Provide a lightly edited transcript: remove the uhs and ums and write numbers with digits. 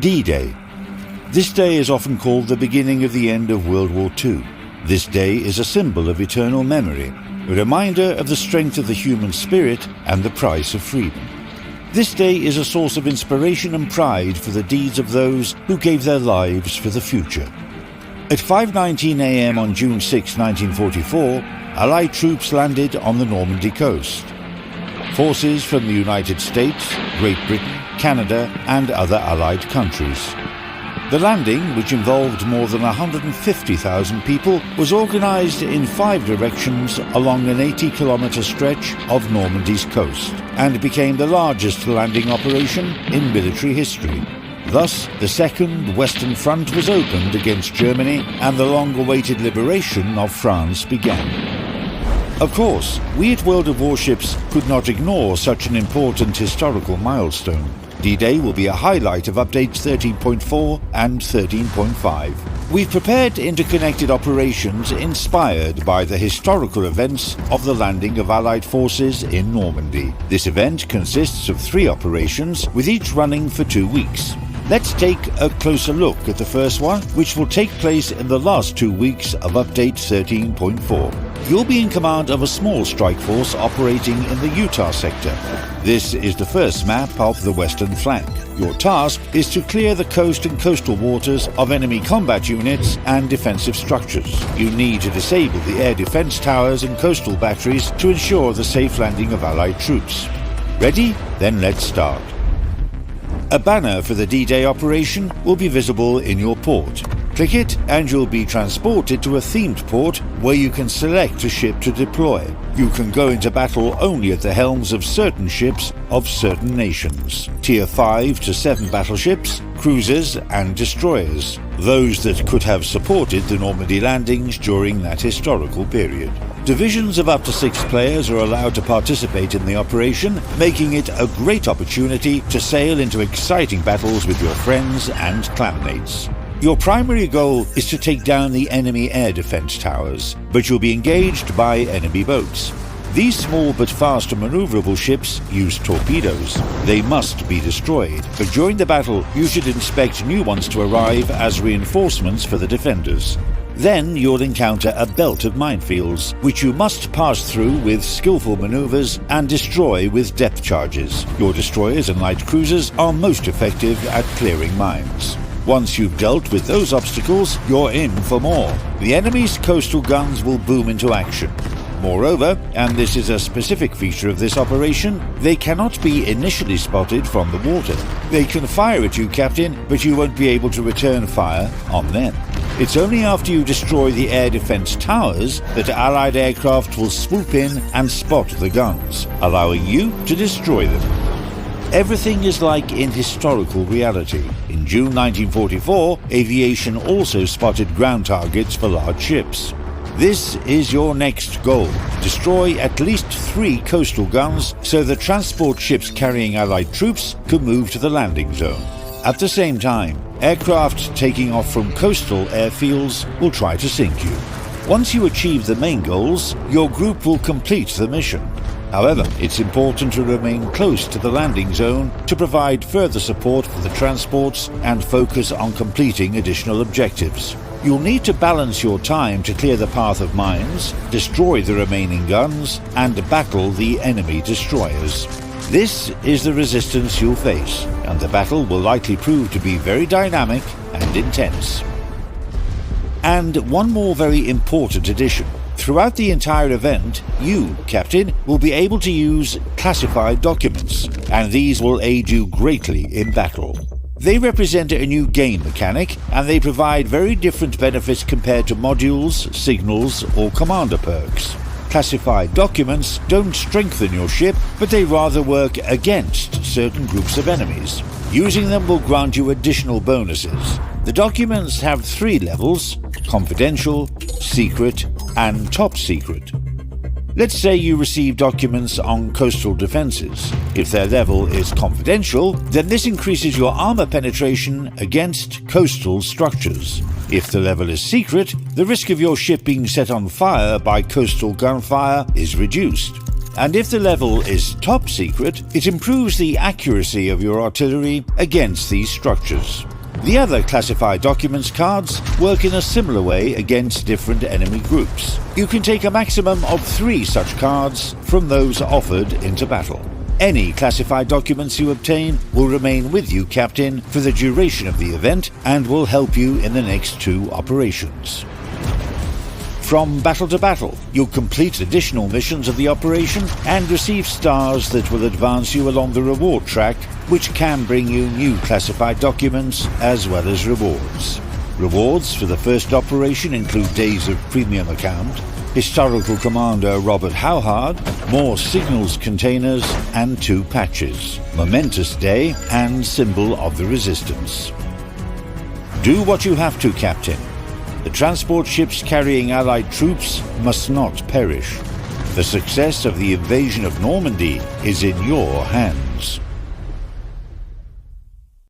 D-Day. This day is often called the beginning of the end of World War II. This day is a symbol of eternal memory, a reminder of the strength of the human spirit and the price of freedom. This day is a source of inspiration and pride for the deeds of those who gave their lives for the future. At 5:19 a.m. on June 6, 1944, Allied troops landed on the Normandy coast. Forces from the United States, Great Britain, Canada, and other Allied countries. The landing, which involved more than 150,000 people, was organized in 5 directions along an 80-kilometer stretch of Normandy's coast and became the largest landing operation in military history. Thus, the Second Western Front was opened against Germany and the long-awaited liberation of France began. Of course, we at World of Warships could not ignore such an important historical milestone. D-Day will be a highlight of updates 13.4 and 13.5. We've prepared interconnected operations inspired by the historical events of the landing of Allied forces in Normandy. This event consists of 3 operations, with each running for 2 weeks. Let's take a closer look at the first one, which will take place in the last 2 weeks of update 13.4. You'll be in command of a small strike force operating in the Utah sector. This is the first map of the western flank. Your task is to clear the coast and coastal waters of enemy combat units and defensive structures. You need to disable the air defense towers and coastal batteries to ensure the safe landing of Allied troops. Ready? Then let's start. A banner for the D-Day operation will be visible in your port. Click it and you'll be transported to a themed port where you can select a ship to deploy. You can go into battle only at the helms of certain ships of certain nations. Tier 5 to 7 battleships, cruisers and destroyers. Those that could have supported the Normandy landings during that historical period. Divisions of up to 6 players are allowed to participate in the operation, making it a great opportunity to sail into exciting battles with your friends and clanmates. Your primary goal is to take down the enemy air defense towers, but you'll be engaged by enemy boats. These small but fast and maneuverable ships use torpedoes. They must be destroyed, but during the battle you should inspect new ones to arrive as reinforcements for the defenders. Then you'll encounter a belt of minefields, which you must pass through with skillful maneuvers and destroy with depth charges. Your destroyers and light cruisers are most effective at clearing mines. Once you've dealt with those obstacles, you're in for more. The enemy's coastal guns will boom into action. Moreover, and this is a specific feature of this operation, they cannot be initially spotted from the water. They can fire at you, Captain, but you won't be able to return fire on them. It's only after you destroy the air defense towers that Allied aircraft will swoop in and spot the guns, allowing you to destroy them. Everything is like in historical reality. In June 1944, aviation also spotted ground targets for large ships. This is your next goal. Destroy at least 3 coastal guns so the transport ships carrying Allied troops can move to the landing zone. At the same time, aircraft taking off from coastal airfields will try to sink you. Once you achieve the main goals, your group will complete the mission. However, it's important to remain close to the landing zone to provide further support for the transports and focus on completing additional objectives. You'll need to balance your time to clear the path of mines, destroy the remaining guns, and battle the enemy destroyers. This is the resistance you'll face, and the battle will likely prove to be very dynamic and intense. And one more very important addition. Throughout the entire event, you, Captain, will be able to use classified documents, and these will aid you greatly in battle. They represent a new game mechanic, and they provide very different benefits compared to modules, signals, or commander perks. Classified documents don't strengthen your ship, but they rather work against certain groups of enemies. Using them will grant you additional bonuses. The documents have 3 levels: confidential, secret, and top secret. Let's say you receive documents on coastal defenses. If their level is confidential, then this increases your armor penetration against coastal structures. If the level is secret, the risk of your ship being set on fire by coastal gunfire is reduced. and if the level is top secret, it improves the accuracy of your artillery against these structures. The other classified documents cards work in a similar way against different enemy groups. You can take a maximum of 3 such cards from those offered into battle. Any classified documents you obtain will remain with you, Captain, for the duration of the event and will help you in the next 2 operations. From battle to battle, you'll complete additional missions of the operation and receive stars that will advance you along the reward track, which can bring you new classified documents as well as rewards. Rewards for the first operation include days of premium account, historical commander Robert Howhard, more signals containers and 2 patches, momentous day and symbol of the resistance. Do what you have to, Captain. The transport ships carrying Allied troops must not perish. The success of the invasion of Normandy is in your hands.